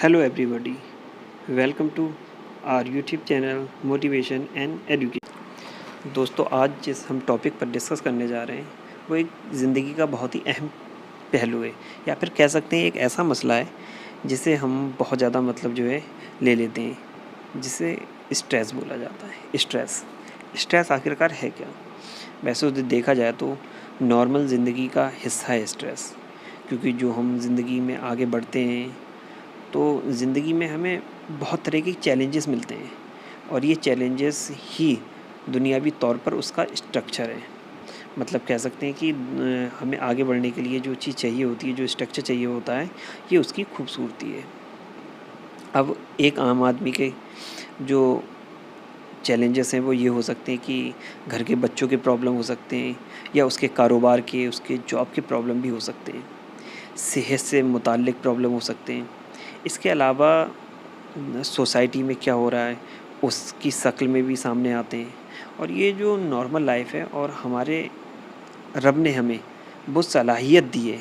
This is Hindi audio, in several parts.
Hello everybody, welcome to our YouTube channel motivation and education. दोस्तों, आज जिस हम टॉपिक पर डिस्कस करने जा रहे हैं वो एक ज़िंदगी का बहुत ही अहम पहलू है, या फिर कह सकते हैं एक ऐसा मसला है जिसे हम बहुत ज़्यादा ले लेते हैं, जिसे स्ट्रेस बोला जाता है। स्ट्रेस आखिरकार है क्या? वैसे तो देखा जाए तो नॉर्मल ज़िंदगी का हिस्सा है स्ट्रेस, क्योंकि जो हम ज़िंदगी में आगे बढ़ते हैं तो ज़िंदगी में हमें बहुत तरह के चैलेंजेस मिलते हैं, और ये चैलेंजेस ही दुनियावी तौर पर उसका स्ट्रक्चर है। मतलब कह सकते हैं कि हमें आगे बढ़ने के लिए जो चीज़ चाहिए होती है, जो स्ट्रक्चर चाहिए होता है, ये उसकी खूबसूरती है। अब एक आम आदमी के जो चैलेंजेस हैं वो ये हो सकते हैं कि घर के बच्चों के प्रॉब्लम हो सकते हैं, या उसके कारोबार के, उसके जॉब के प्रॉब्लम भी हो सकते हैं, सेहत से मुताल्लिक प्रॉब्लम हो सकते हैं। इसके अलावा सोसाइटी में क्या हो रहा है उसकी शक्ल में भी सामने आते हैं। और ये जो नॉर्मल लाइफ है, और हमारे रब ने हमें वो सलाहियत दी है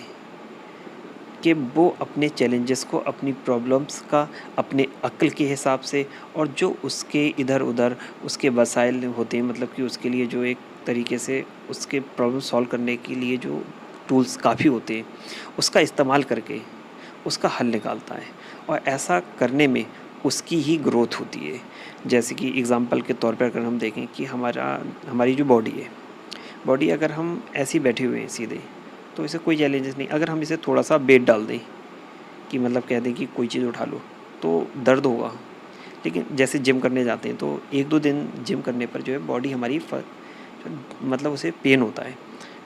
कि वो अपने चैलेंजेस को, अपनी प्रॉब्लम्स का अपने अक्ल के हिसाब से, और जो उसके इधर उधर उसके वसाइल होते हैं, मतलब कि उसके लिए जो एक तरीके से उसके प्रॉब्लम सॉल्व करने के लिए जो टूल्स काफ़ी होते हैं, उसका इस्तेमाल करके उसका हल निकालता है। और ऐसा करने में उसकी ही ग्रोथ होती है। जैसे कि एग्ज़ाम्पल के तौर पर अगर हम देखें कि हमारी जो बॉडी है, बॉडी अगर हम ऐसे ही बैठे हुए हैं सीधे, तो इसे कोई चैलेंजेस नहीं। अगर हम इसे थोड़ा सा वेट डाल दें, कि मतलब कह दें कि कोई चीज़ उठा लो, तो दर्द होगा। लेकिन जैसे जिम करने जाते हैं तो 1-2 दिन जिम करने पर जो है बॉडी हमारी मतलब उसे पेन होता है।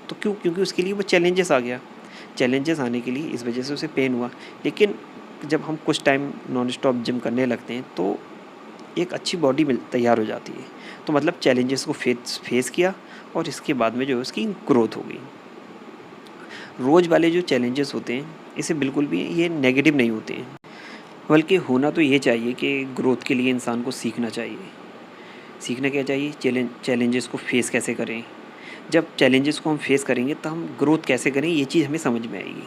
तो क्यों? क्योंकि उसके लिए वो चैलेंजेस आ गया। चैलेंजेस आने के लिए इस वजह से उसे पेन हुआ। लेकिन जब हम कुछ टाइम नॉन स्टॉप जिम करने लगते हैं तो एक अच्छी बॉडी तैयार हो जाती है। तो मतलब चैलेंजेस को फेस किया, और इसके बाद में जो है उसकी ग्रोथ हो गई। रोज़ वाले जो चैलेंजेस होते हैं, इसे बिल्कुल भी ये नेगेटिव नहीं होते हैं, बल्कि होना तो ये चाहिए कि ग्रोथ के लिए इंसान को सीखना चाहिए। सीखना क्या चाहिए? चैलेंजेस को फेस कैसे करें। जब चैलेंजेस को हम फेस करेंगे तो हम ग्रोथ कैसे करें, ये चीज़ हमें समझ में आएगी।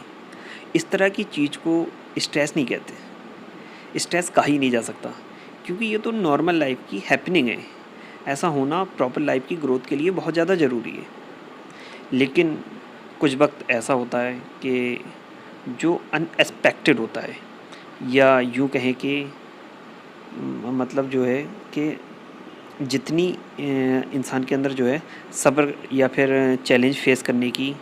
इस तरह की चीज़ को स्ट्रेस नहीं कहते। स्ट्रेस कहा ही नहीं जा सकता, क्योंकि ये तो नॉर्मल लाइफ की हैपनिंग है। ऐसा होना प्रॉपर लाइफ की ग्रोथ के लिए बहुत ज़्यादा ज़रूरी है। लेकिन कुछ वक्त ऐसा होता है कि जो अनएक्सपेक्टेड होता है, या यूँ कहें कि मतलब जो है कि जितनी इंसान के अंदर जो है सब्र या फिर चैलेंज फेस करने की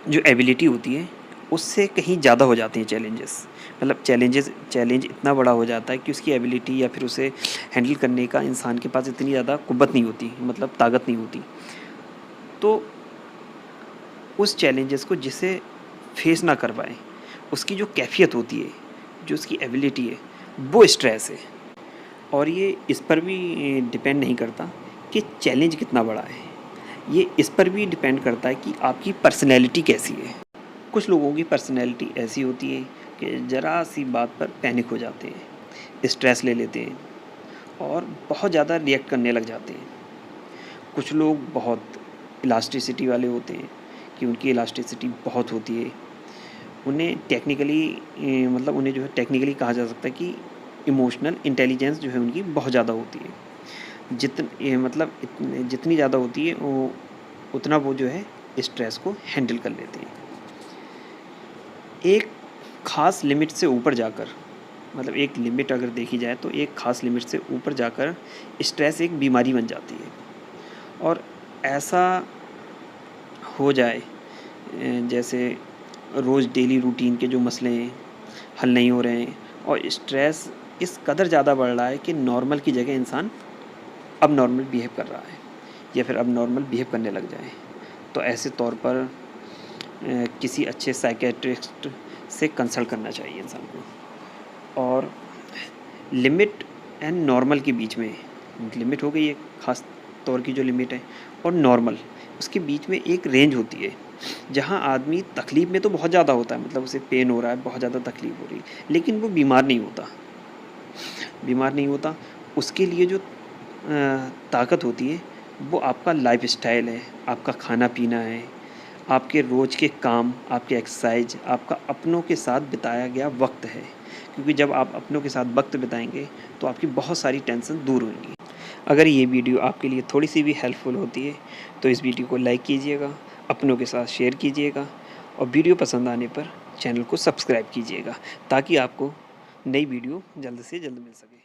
जो एबिलिटी होती है, उससे कहीं ज़्यादा हो जाते हैं चैलेंजेस। मतलब चैलेंज इतना बड़ा हो जाता है कि उसकी एबिलिटी या फिर उसे हैंडल करने का इंसान के पास इतनी ज़्यादा कुव्वत नहीं होती, मतलब ताकत नहीं होती। तो उस चैलेंजेस को जिसे फेस ना कर पाए, उसकी जो कैफ़ियत होती है, जो उसकी एबिलिटी है, वो स्ट्रेस है। और ये इस पर भी डिपेंड नहीं करता कि चैलेंज कितना बड़ा है। ये इस पर भी डिपेंड करता है कि आपकी पर्सनैलिटी कैसी है। कुछ लोगों की पर्सनैलिटी ऐसी होती है कि ज़रा सी बात पर पैनिक हो जाते हैं, स्ट्रेस ले लेते हैं, और बहुत ज़्यादा रिएक्ट करने लग जाते हैं। कुछ लोग बहुत इलास्टिसिटी वाले होते हैं, कि उनकी इलास्टिसिटी बहुत होती है। उन्हें मतलब उन्हें जो है टेक्निकली कहा जा सकता है कि इमोशनल इंटेलिजेंस जो है उनकी बहुत ज़्यादा होती है। जितनी ज़्यादा होती है वो उतना वो जो है स्ट्रेस को हैंडल कर लेते हैं। एक ख़ास लिमिट से ऊपर जाकर, मतलब एक लिमिट अगर देखी जाए तो एक ख़ास लिमिट से ऊपर जाकर स्ट्रेस एक बीमारी बन जाती है। और ऐसा हो जाए जैसे रोज़ डेली रूटीन के जो मसले हैं हल नहीं हो रहे हैं, और स्ट्रेस इस कदर ज़्यादा बढ़ रहा है कि नॉर्मल की जगह इंसान अब नॉर्मल बिहेव कर रहा है, या फिर अब नॉर्मल बिहेव करने लग जाए। तो ऐसे तौर पर किसी अच्छे साइकियाट्रिस्ट से कंसल्ट करना चाहिए इंसान को। और लिमिट एंड नॉर्मल के बीच में, लिमिट हो गई एक ख़ास तौर की जो लिमिट है, और नॉर्मल, उसके बीच में एक रेंज होती है जहाँ आदमी तकलीफ़ में तो बहुत ज़्यादा होता है, मतलब उसे पेन हो रहा है, बहुत ज़्यादा तकलीफ़ हो रही है, लेकिन वो बीमार नहीं होता। उसके लिए जो ताकत होती है वो आपका लाइफ़स्टाइल है, आपका खाना-पीना है, आपके रोज़ के काम, आपके एक्सरसाइज, आपका अपनों के साथ बिताया गया वक्त है। क्योंकि जब आप अपनों के साथ वक्त बिताएंगे तो आपकी बहुत सारी टेंशन दूर होंगी। अगर ये वीडियो आपके लिए थोड़ी सी भी हेल्पफुल होती है तो इस वीडियो को लाइक कीजिएगा, अपनों के साथ शेयर कीजिएगा और वीडियो पसंद आने पर चैनल को सब्सक्राइब कीजिएगा ताकि आपको नई वीडियो जल्द से जल्द मिल सके।